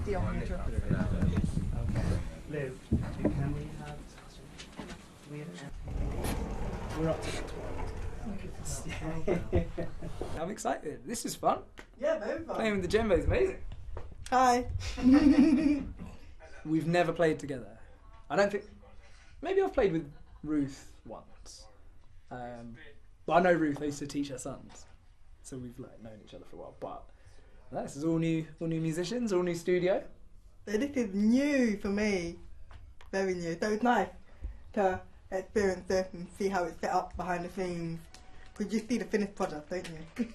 the only drop. Okay. Liv, can we have... We're up to I'm excited. This is fun. Yeah, very fun. Playing with the djembe is amazing. Hi. We've never played together. I don't think... Maybe I've played with Ruth once. But I know Ruth. I used to teach her sons. So we've known each other for a while. But this is all new musicians, all new studio. This is new for me. Very new. So it's nice to experience this and see how it's set up behind the scenes. Because you see the finished product, don't you?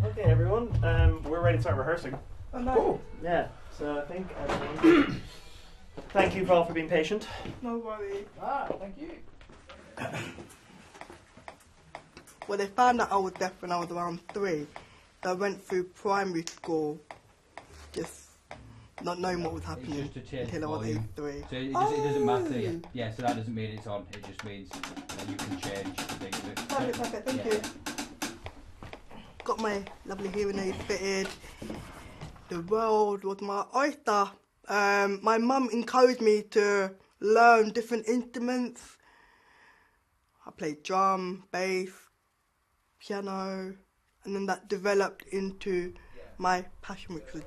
Okay, everyone, we're ready to start rehearsing. Oh, nice. Cool. Yeah, so I think everyone... Thank you all for being patient. No worries. Thank you. Well, they found out I was deaf when I was around 3. So I went through primary school just not knowing what was happening until I was age 3. So it doesn't matter, yeah, so that doesn't mean it's on, it just means that you can change things. Perfect, thank you. Got my lovely hearing aids fitted. The world was my oyster. My mum encouraged me to learn different instruments. I played drum, bass, piano, and then that developed into my passion, which was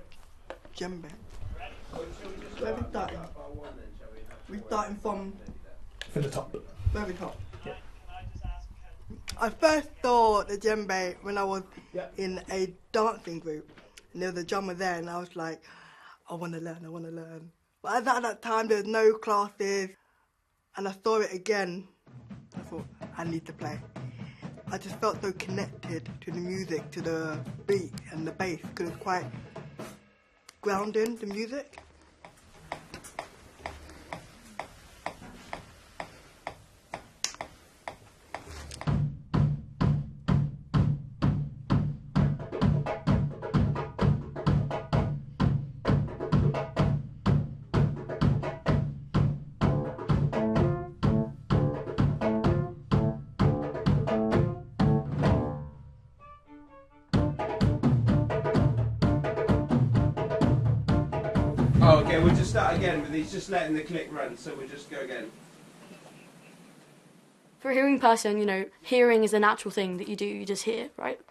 djembe. Where are we starting? We're starting from the top. very top. Yeah. I first saw the djembe when I was in a dancing group, and there was a drummer there, and I was like, I want to learn. But at that time, there was no classes, and I saw it again. I thought, I need to play. I just felt so connected to the music, to the beat and the bass, because it's quite grounding, the music. Oh, okay, we'll just start again, but he's just letting the click run, so we'll just go again. For a hearing person, you know, hearing is a natural thing that you do, you just hear, right?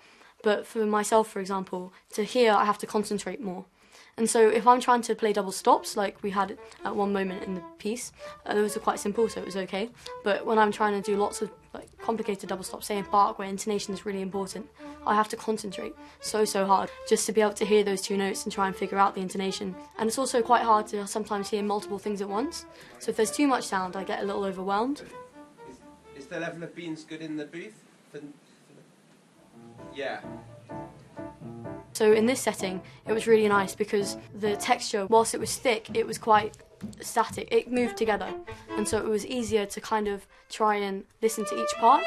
But for myself, for example, to hear, I have to concentrate more. And so if I'm trying to play double stops, like we had at one moment in the piece, those are quite simple, so it was okay. But when I'm trying to do lots of complicated double stops, say in Bach, where intonation is really important, I have to concentrate so hard just to be able to hear those 2 notes and try and figure out the intonation. And it's also quite hard to sometimes hear multiple things at once. So if there's too much sound, I get a little overwhelmed. Is the level of beans good in the booth? Yeah. So in this setting, it was really nice because the texture, whilst it was thick, it was quite static. It moved together. And so it was easier to kind of try and listen to each part.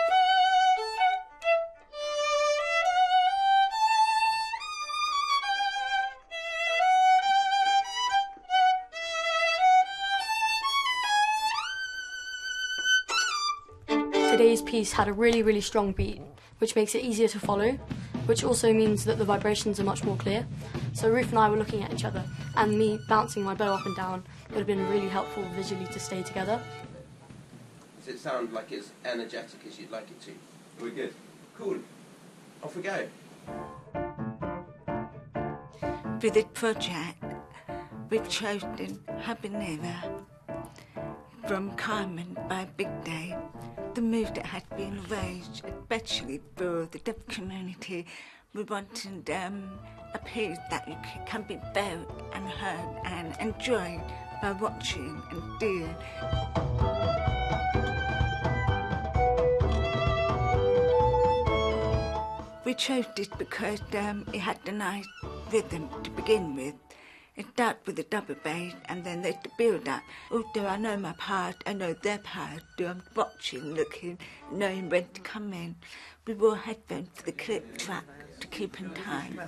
Today's piece had a really strong beat, which makes it easier to follow, which also means that the vibrations are much more clear. So Ruth and I were looking at each other, and me bouncing my bow up and down would have been really helpful visually to stay together. Does it sound like it's energetic as you'd like it to? We're good. Cool. Off we go. For this project, we've chosen Habanera from Carmen by Big Day, the move that had been raised, especially for the deaf community. We wanted a piece that can be felt and heard and enjoyed by watching and doing. We chose this because it had a nice rhythm to begin with. It starts with a double bass and then there's the build up. Although I know my part, I know their part, I'm watching, looking, knowing when to come in. We wore headphones for the clip track to keep in time.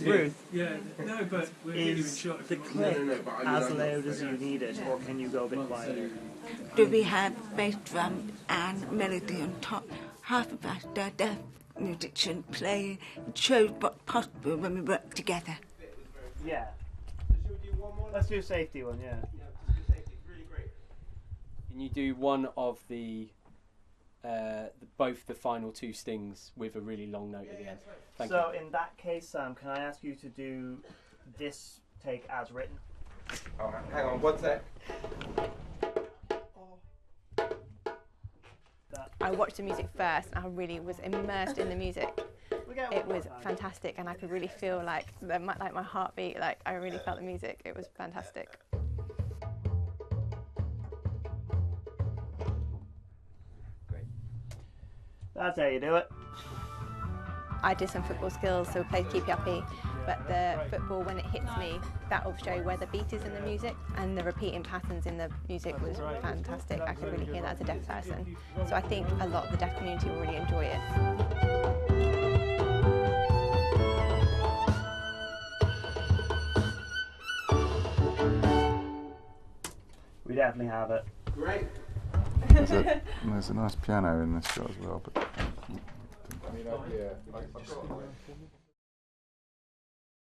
Ruth, but is the clip as loud as you need it, or can you go a bit quieter? Do we have bass drum and melody on top? half of us, our deaf musician, playing. It showed what's possible when we work together. Yeah. Let's do a safety one, yeah. Can you do one of both the final two stings with a really long note at the end? Thank you. So in that case, Sam, can I ask you to do this take as written? Oh, hang on, one sec. I watched the music first and I really was immersed in the music. It was fantastic and I could really feel like my heartbeat, like I really felt the music. It was fantastic. Great. That's how you do it. I did some football skills, so we played Keep You Happy, but the football, when it hits me, that will show where the beat is in the music, and the repeating patterns in the music was fantastic. I could really hear that as a deaf person. So I think a lot of the deaf community will really enjoy it. We definitely have it. Great. There's a nice piano in this shot as well, but I mean, I've got